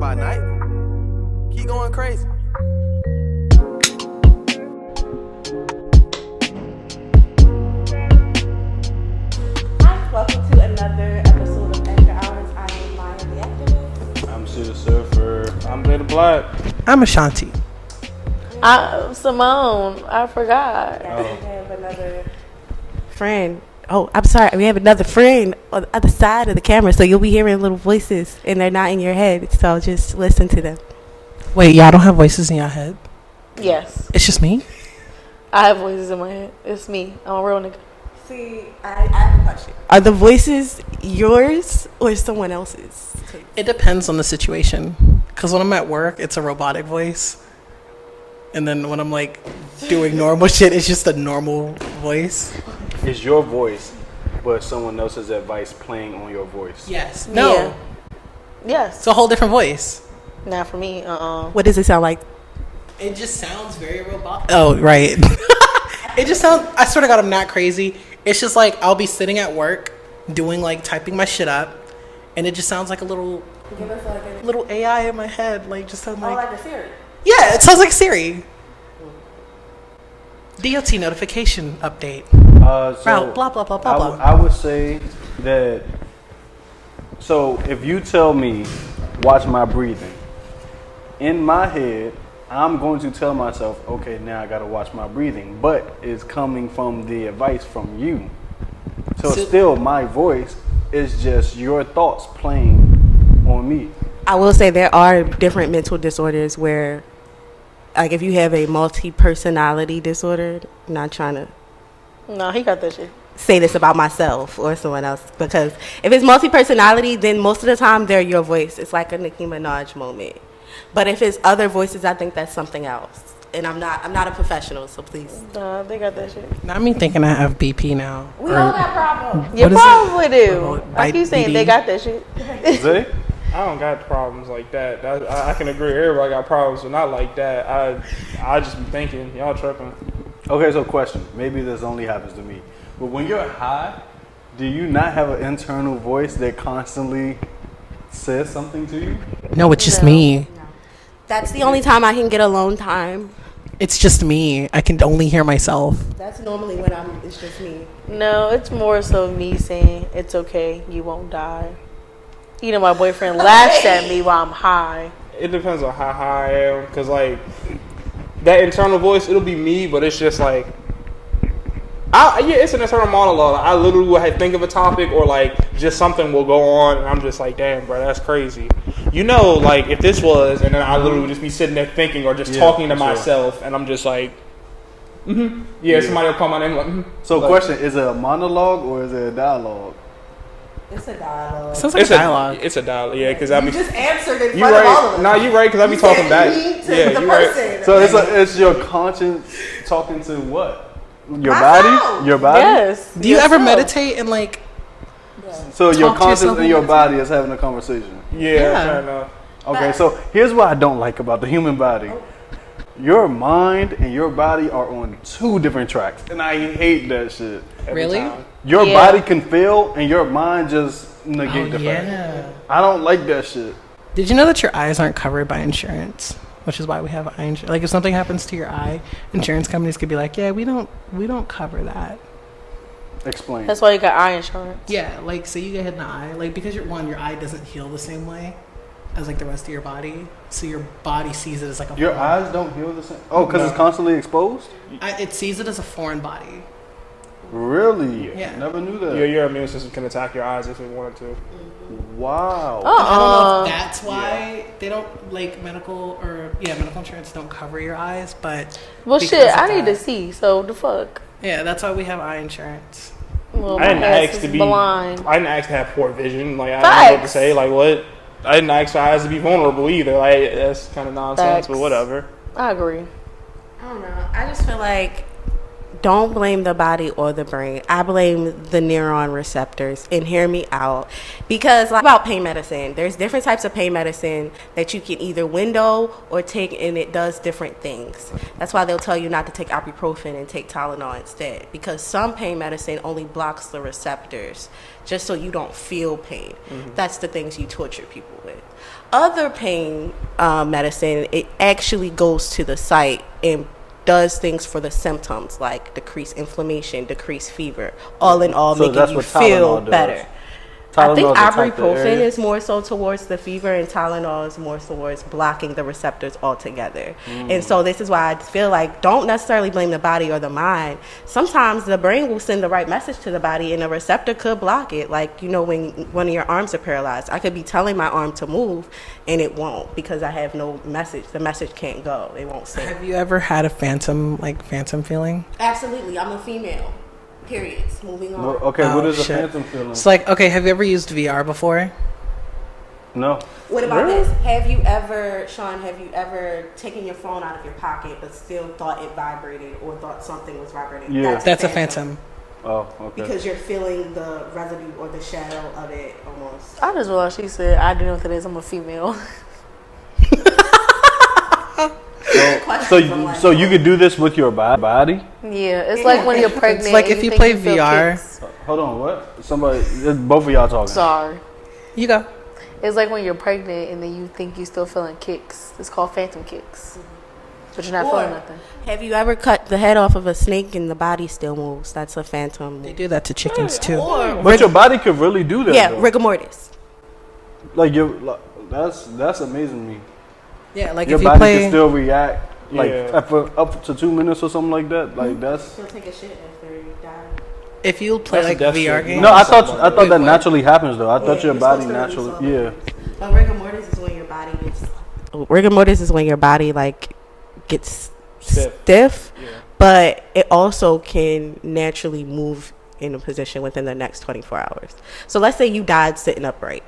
by night. Keep going crazy. Hi, welcome to another episode of After Hours. I am Maya the Activist. I'm Cedar Surfer. I'm Beta Black. I'm Ashanti. I'm Simone. I forgot. We have another friend. Oh, I'm sorry. We have another friend on the other side of the camera, so you'll be hearing little voices, and they're not in your head. So just listen to them. Wait, y'all don't have voices in your head? Yes. It's just me? I have voices in my head. It's me. I'm a real nigga. See, I have a question. Are the voices yours or someone else's? It depends on the situation. Because when I'm at work, it's a robotic voice. And then when I'm like doing normal shit, it's just a normal voice. It's your voice, but someone else's advice playing on your voice. Yes. No. Yeah. Yes. It's a whole different voice. Not for me. What does it sound like? It just sounds very robotic. Oh, right. It just sounds, I swear to God, I'm not crazy. It's just like I'll be sitting at work doing like typing my shit up. And it just sounds like a little AI in my head. Like just sounds like. a Siri. Yeah, it sounds like Siri. DOT notification update. So Blah, blah, blah, blah, blah. I would say that. So if you tell me, watch my breathing, in my head, I'm going to tell myself, okay, now I got to watch my breathing. But it's coming from the advice from you. So it's still my voice. It's just your thoughts playing on me. I will say there are different mental disorders where, like, if you have a multi-personality disorder, I'm not trying to No, he got that shit. say this about myself or someone else, because if it's multi-personality, then most of the time they're your voice. It's like a Nicki Minaj moment. But if it's other voices, I think that's something else. And I'm not a professional, so please. Nah, they got that shit. Not me thinking I have BP now. We all got problems. You What is probably it? do. I Bite keep saying BD? they got that shit. Zay? I don't got problems like that. I can agree. Everybody got problems, but not like that. I just be thinking, y'all tripping. Okay, so question. Maybe this only happens to me. But when you're high, do you not have an internal voice that constantly says something to you? No, it's just No. me. That's the only time I can get alone time. It's just me. I can only hear myself. That's normally when it's just me. No, it's more so me saying, it's okay, you won't die. You know, my boyfriend laughs at me while I'm high. It depends on how high I am, cause like that internal voice, it'll be me, but it's just like, it's an internal monologue. I literally will think of a topic or like just something will go on, and I'm just like, damn, bro, that's crazy. You know, like if this was, and then I literally would just be sitting there thinking or just talking to sure. myself, and I'm just like, somebody will call my name like. So like, question, is it a monologue or is it a dialogue? It's a dialogue. Sounds like a dialogue. It's a dialogue, yeah, because I be. just answered in You right? No, you right because I be talking back. Yeah, you right. So it's your conscience talking to what? Your Myself. body? Your body? Yes. Do you ever meditate and like? So your Talk to conscience yourself and your all the body is having a conversation. Yeah, fair enough. Okay, so here's what I don't like about the human body. Your mind and your body are on two different tracks, and I hate that shit. Really? time. Your Yeah. body can fail, and your mind just negate the fact. Yeah. I don't like that shit. Did you know that your eyes aren't covered by insurance? Which is why we have eye insurance. Like if something happens to your eye, insurance companies could be like, yeah, we don't cover that. Explain. That's why you got eye insurance. Yeah, like say you get hit in the eye, like because your eye doesn't heal the same way as like the rest of your body, so your body sees it as like a Your foreign- eyes don't heal the same. Oh, because No. it's constantly exposed. It sees it as a foreign body. Really? Yeah. Never knew that. Your immune system can attack your eyes if it wanted to. Wow. I don't know if that's why they don't like medical insurance don't cover your eyes, but Well, because shit, of I need to that- see. So the fuck. Yeah, that's why we have eye insurance. Well, I didn't my ass ask is to be. blind. I didn't ask to have poor vision. Like I don't know what to Facts. say. Like what? I didn't ask for eyes to be vulnerable either. Like that's kind of nonsense. Facts. But whatever. I agree. I don't know. I just feel like don't blame the body or the brain. I blame the neuron receptors. And hear me out. Because like, about pain medicine, there's different types of pain medicine that you can either window or take, and it does different things. That's why they'll tell you not to take ibuprofen and take Tylenol instead. Because some pain medicine only blocks the receptors just so you don't feel pain. That's the things you torture people with. Other pain medicine, it actually goes to the site and does things for the symptoms like decrease inflammation, decrease fever, all in all, So making that's you what feel Tylenol does. better. I think Tylenol to attack the ibuprofen area? is more so towards the fever, and Tylenol is more towards blocking the receptors altogether. And so this is why I feel like don't necessarily blame the body or the mind. Sometimes the brain will send the right message to the body, and the receptor could block it. Like, you know, when one of your arms are paralyzed, I could be telling my arm to move, and it won't because I have no message. The message can't go. It won't send. Have you ever had a phantom feeling? Absolutely, I'm a female. Periods. Moving on. Well, okay, Oh, what is a shit. phantom feeling? It's like, okay, have you ever used VR before? No. What about this? Have you ever, Sean, taken your phone out of your pocket but still thought it vibrated or thought something was vibrating? Yeah. That's a phantom. Oh, okay. Because you're feeling the residue or the shadow of it almost. I just realized she said, I do know what that is. I'm a female. So you could do this with your body? Yeah, it's like when you're pregnant. It's like and if you think play feel VR. kicks. Hold on, what? Somebody, both of y'all talking. Sorry. You go. It's like when you're pregnant and then you think you're still feeling kicks. It's called phantom kicks. But you're not feeling nothing. Have you ever cut the head off of a snake and the body still moves? That's a phantom. They do that to chickens too. But your body could really do that. Yeah, though. rigor mortis. Like that's amazing to me. Yeah, like Your if you body play. can still react like Yeah. for up to 2 minutes or something like that. Like that's. Still take a shit after you die. If you play That's a like death VR shit. games. No, I thought Wait, that what? naturally happens though. I thought Yeah, your you're body supposed to naturally. release Yeah. all rigor mortis is when your body gets. Rigor mortis is when your body like gets stiff, Yeah. but it also can naturally move in a position within the next 24 hours. So let's say you died sitting upright,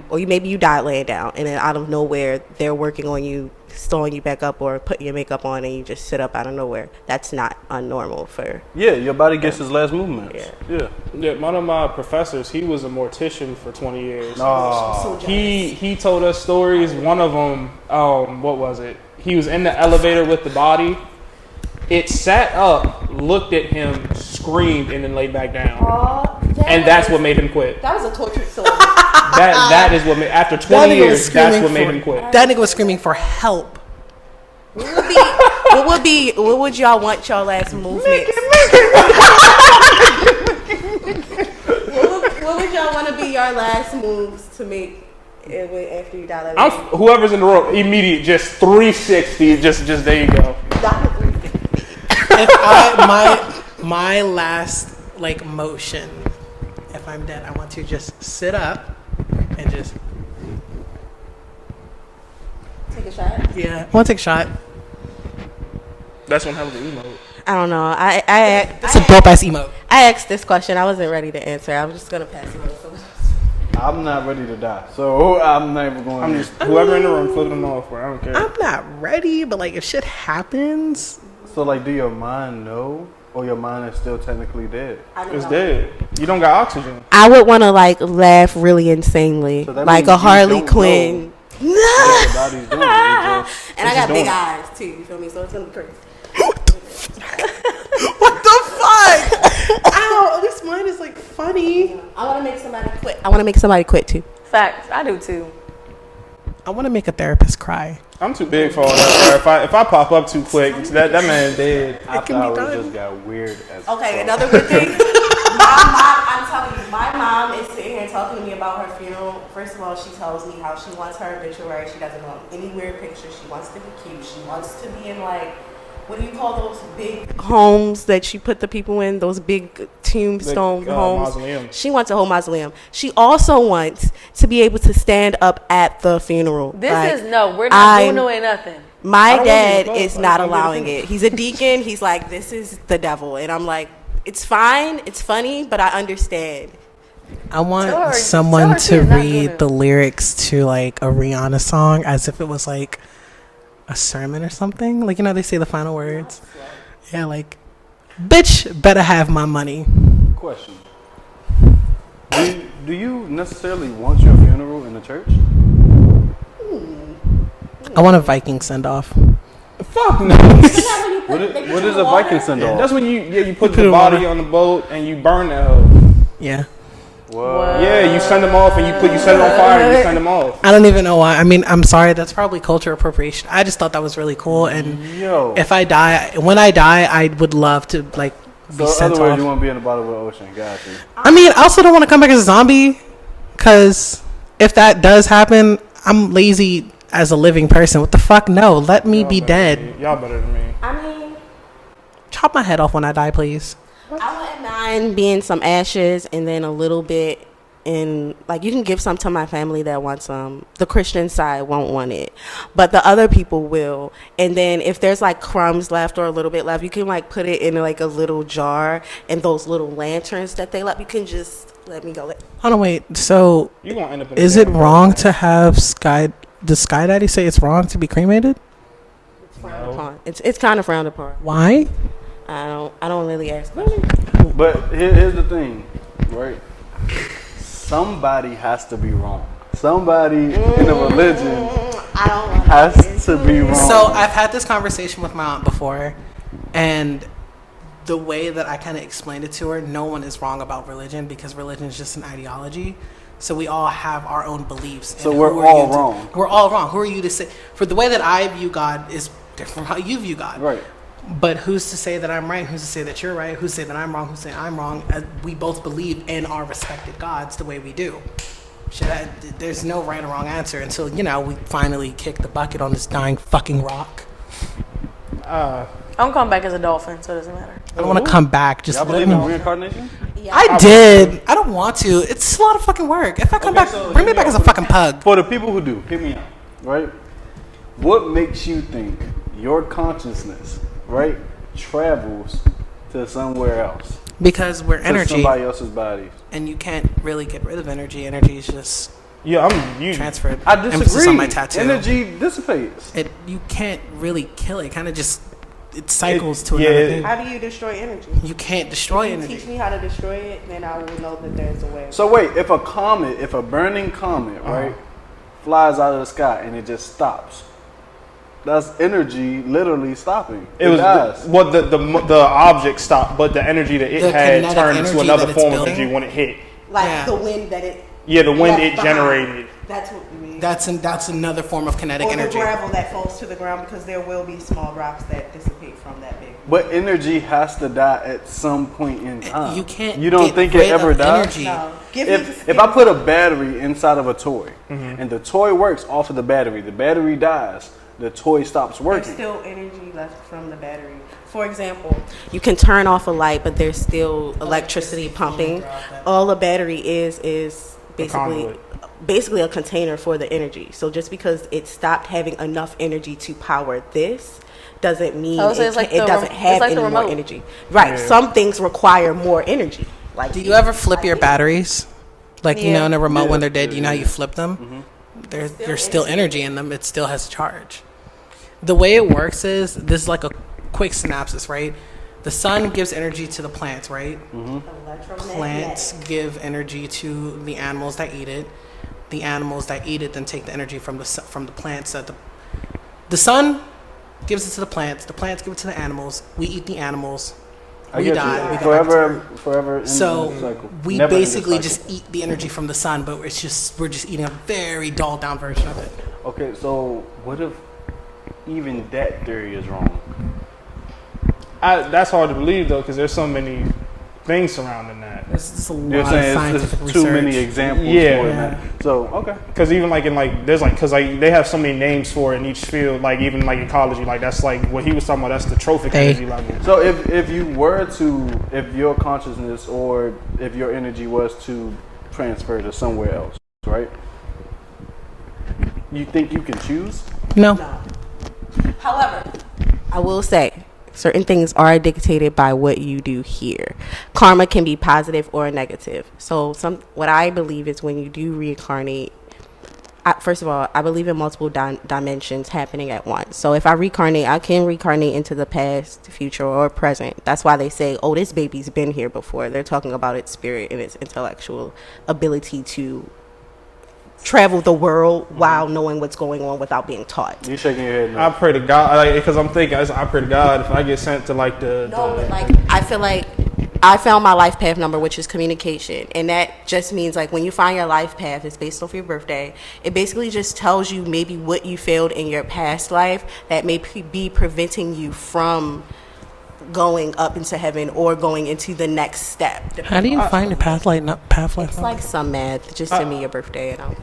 or maybe you died laying down, and then out of nowhere they're working on you, sewing you back up or putting your makeup on, and you just sit up out of nowhere. That's not unnormal for. Yeah, your body gets its last movements. Yeah. Yeah, one of my professors, he was a mortician for 20 years. Oh. So He told us stories. One of them, what was it? He was in the elevator with the body. It sat up, looked at him, screamed, and then laid back down. And that's what made him quit. That was a tortured soul. That is what made, after 20 years, that's what made him quit. That nigga was screaming for help. What would y'all want your last movements? What would y'all want to be your last moves to make after you die? Whoever's in the room, immediate, just 360, just there you go. If I my last like motion, if I'm dead, I want to just sit up and just Take a shot. I want to take a shot. That's one hell of an emote. I don't know. It's a dope ass emote. I asked this question. I wasn't ready to answer. I was just gonna pass it on. I'm not ready to die, so I'm not even going. I'm just, whoever in the room, flipping them off, bro. I don't care. I'm not ready, but like if shit happens, So like, do your mind know, or your mind is still technically dead? It's dead. You don't got oxygen. I would want to like laugh really insanely, So that like means a you Harley don't Quinn. What your body's doing. It just, And I got doing big it. eyes too. You feel me? So it's gonna be crazy. what the fuck? Ow! At least mine is like funny. I want to make somebody quit. I want to make somebody quit too. Facts. I do too. I want to make a therapist cry. I'm too big for all that, bro. If I pop up too quick, that man dead. after can be hours done. just got weird as Okay, fuck. another good thing. I'm telling you, my mom is sitting here talking to me about her funeral. First of all, she tells me how she wants her obituary. She doesn't want any weird pictures. She wants to be cute. She wants to be in like, what do you call those big homes that she put the people in? Those big tombstone homes. Mausoleum. She wants a whole mausoleum. She also wants to be able to stand up at the funeral. This Like, is no. We're not doing no ain't nothing. my I don't want dad you to is vote. not I don't want allowing you to it. He's a deacon. He's like, this is the devil. And I'm like, it's fine. It's funny, but I understand. I want Tell her someone she to is not doing read it. the lyrics to like a Rihanna song as if it was like a sermon or something. Like, you know, they say the final words. Yeah, like Bitch, better have my money. Question. Do you necessarily want your funeral in the church? I want a Viking send off. Fuck no. What is a Viking send off? That's when you put put the it body on. on the boat and you burn that hoe. Yeah. What? Yeah, you send them off and you set it on fire and you send them off. I don't even know why. I mean, I'm sorry. That's probably culture appropriation. I just thought that was really cool. And Yo. if I die, when I die, I would love to like be So in sent other words, off. you want to be in the bottom of the ocean. Gotcha. I mean, I also don't want to come back as a zombie, because if that does happen, I'm lazy as a living person. What the fuck? No, let me be dead. Y'all better than me. I mean, Chop my head off when I die, please. I wouldn't mind being some ashes and then a little bit. And like you can give some to my family that wants some. The Christian side won't want it, but the other people will. And then if there's like crumbs left or a little bit left, you can like put it in like a little jar, and those little lanterns that they let, you can just let me go. Hold on, wait. So, You gonna end up in is a it damn wrong boat. to have Does Sky Daddy say it's wrong to be cremated? It's frowned upon. It's kind of frowned upon. Why? I don't really ask questions. But here's the thing, right? Somebody has to be wrong. Somebody in a religion I don't want has to be wrong. So I've had this conversation with my aunt before, and the way that I kind of explained it to her, no one is wrong about religion, because religion is just an ideology. So we all have our own beliefs. So and we're who are all you to- wrong. We're all wrong. Who are you to say? For the way that I view God is different from how you view God. Right. But who's to say that I'm right? Who's to say that you're right? Who's to say that I'm wrong? Who's to say I'm wrong? We both believe in our respected gods the way we do. There's no right or wrong answer until, we finally kick the bucket on this dying fucking rock. I'm coming back as a dolphin, so it doesn't matter. I don't want to come back. Just Y'all let believe me. in reincarnation? I did. I don't want to. It's a lot of fucking work. If I come Okay, back, so bring me hear me back out. as a fucking pug. For the people who do, hear me out, right? What makes you think your consciousness, right, travels to somewhere else? Because we're To energy, somebody else's body. and you can't really get rid of energy. Energy is just Yeah, you. transferred. I Emphasis disagree. on my tattoo. Energy dissipates. You can't really kill it. Kind of just it cycles to yeah, another thing. How do you destroy energy? You can't destroy If you energy. teach me how to destroy it, then I will know that there's a way. So wait, if a burning comet, right, flies out of the sky and it just stops, that's energy literally stopping. It was dies. the object stopped, but the energy that it The had kinetic turned into energy another that it's form of building? energy when it hit. Like Yeah. the wind that it. Yeah, the wind left it behind. generated. That's what you mean. That's another form of kinetic Or energy. the gravel that falls to the ground, because there will be small rocks that dissipate from that big. But energy has to die at some point in time. You can't. You don't get think rid it ever of dies? energy. No. If I put a battery inside of a toy and the toy works off of the battery dies, the toy stops There's working. still energy left from the battery. For example, you can turn off a light, but there's still electricity pumping. All a battery is basically conduit. a container for the energy. So just because it stopped having enough energy to power this doesn't mean Oh, so it's like it the doesn't rem- have it's like any the more remote. energy. Right. Yeah. Some things require more energy. Like Do you ever flip your batteries? Like, Yeah. in a remote Yeah. when they're dead, you know how Yeah. you flip them? There's still energy in them. It still has a charge. The way it works is, this is like a quick synopsis, right? The sun gives energy to the plants, right? Plants give energy to the animals that eat it. The animals that eat it then take the energy from the plants. The sun gives it to the plants give it to the animals. We eat the animals. I We get die. you. We go back to Forever. In So the cycle. we Never end the basically cycle. just eat the energy from the sun, but we're just eating a very dulled down version of it. Okay, so what if even that theory is wrong? That's hard to believe though, because there's so many things surrounding that. There's just a You're lot of saying scientific it's too research. many examples Yeah. for it. Now. So okay, Because even they have so many names for it in each field. Like even like ecology, like that's like what he was talking about. That's the trophic They- energy level. so if you were to, if your consciousness or if your energy was to transfer to somewhere else, right? You think you can choose? No. However, I will say certain things are dictated by what you do here. Karma can be positive or negative. So what I believe is when you do reincarnate, first of all, I believe in multiple dimensions happening at once. So if I reincarnate, I can reincarnate into the past, future, or present. That's why they say, oh, this baby's been here before. They're talking about its spirit and its intellectual ability to travel the world while knowing what's going on without being taught. You shaking your head? No. I pray to God, because I'm thinking, I pray to God if I get sent to like No, but like I feel like I found my life path number, which is communication, and that just means like when you find your life path, it's based off your birthday. It basically just tells you maybe what you failed in your past life that may be preventing you from going up into heaven or going into the next step. How do you find a path life? It's like some math. Just send me your birthday and I'll.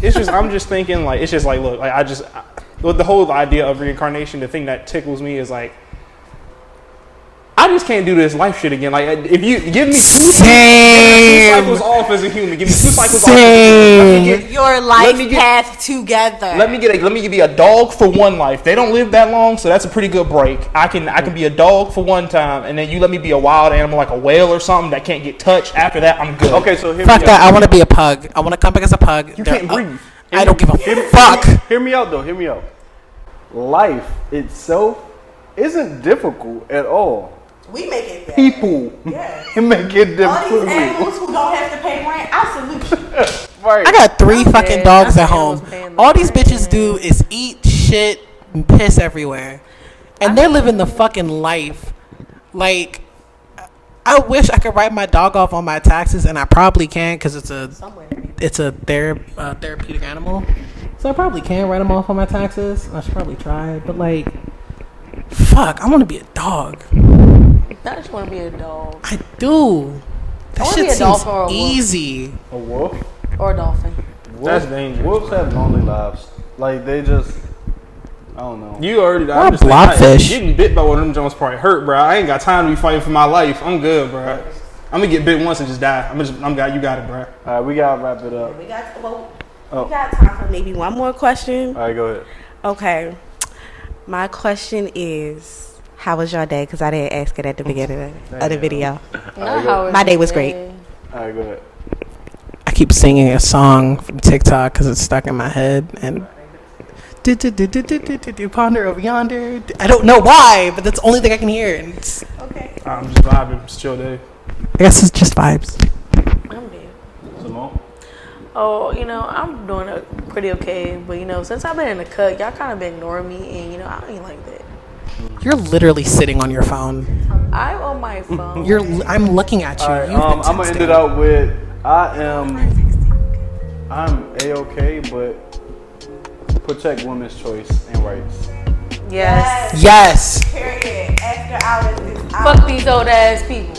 It's just I'm just thinking like it's just like look like with the whole idea of reincarnation, the thing that tickles me is like I just can't do this life shit again. Like if you give me two cycles off as a human, give me 2 cycles off as a human. Get your life path together. Let me be a dog for one life. They don't live that long, so that's a pretty good break. I can be a dog for one time, and then you let me be a wild animal like a whale or something that can't get touched. After that, I'm good. Okay, so fuck that. I want to be a pug. I want to come back as a pug. You can't breathe. I don't give a fuck. Hear me out though. Hear me out. Life itself isn't difficult at all. We make it bad. People make it difficult. All these animals who don't have to pay rent, I salute you. Right. I got 3 fucking dogs at I home. was paying the All these rent. bitches do is eat shit and piss everywhere, and they're living the fucking life. Like, I wish I could write my dog off on my taxes, and I probably can because it's a therapeutic animal. So I probably can write them off on my taxes. I should probably try, but like, fuck, I want to be a dog. I just want to be a dog I do. That wanna shit be a seems dolphin or a wolf. easy. A wolf? or a dolphin. That's dangerous. Wolves have lonely lives. Like they just, I don't know. You already Or I'm just blobfish. Getting bit by one of them Jones probably hurt, bro. I ain't got time to be fighting for my life. I'm good, bro. I'm gonna get bit once and just die. You got it, bro. All right, we gotta wrap it up. We got time for maybe one more question. All right, go ahead. Okay. My question is, how was your day? Because I didn't ask it at the beginning of the video. My day was great. All right, go ahead. I keep singing a song from TikTok because it's stuck in my head and ponder over yonder. I don't know why, but that's the only thing I can hear. And it's, I'm just vibing. It's a chill day. I guess it's just vibes. I'm dead. Simone? Oh, I'm doing pretty okay. But, since I've been in the cut, y'all kind of been ignoring me. And, I ain't like that. You're literally sitting on your phone. I'm on my phone. I'm looking at you. All right, You've been I'm gonna end texting. it out with I'm A-okay, but protect women's choice and rights. Yes. Yes. Period. After hours is Fuck these old ass people.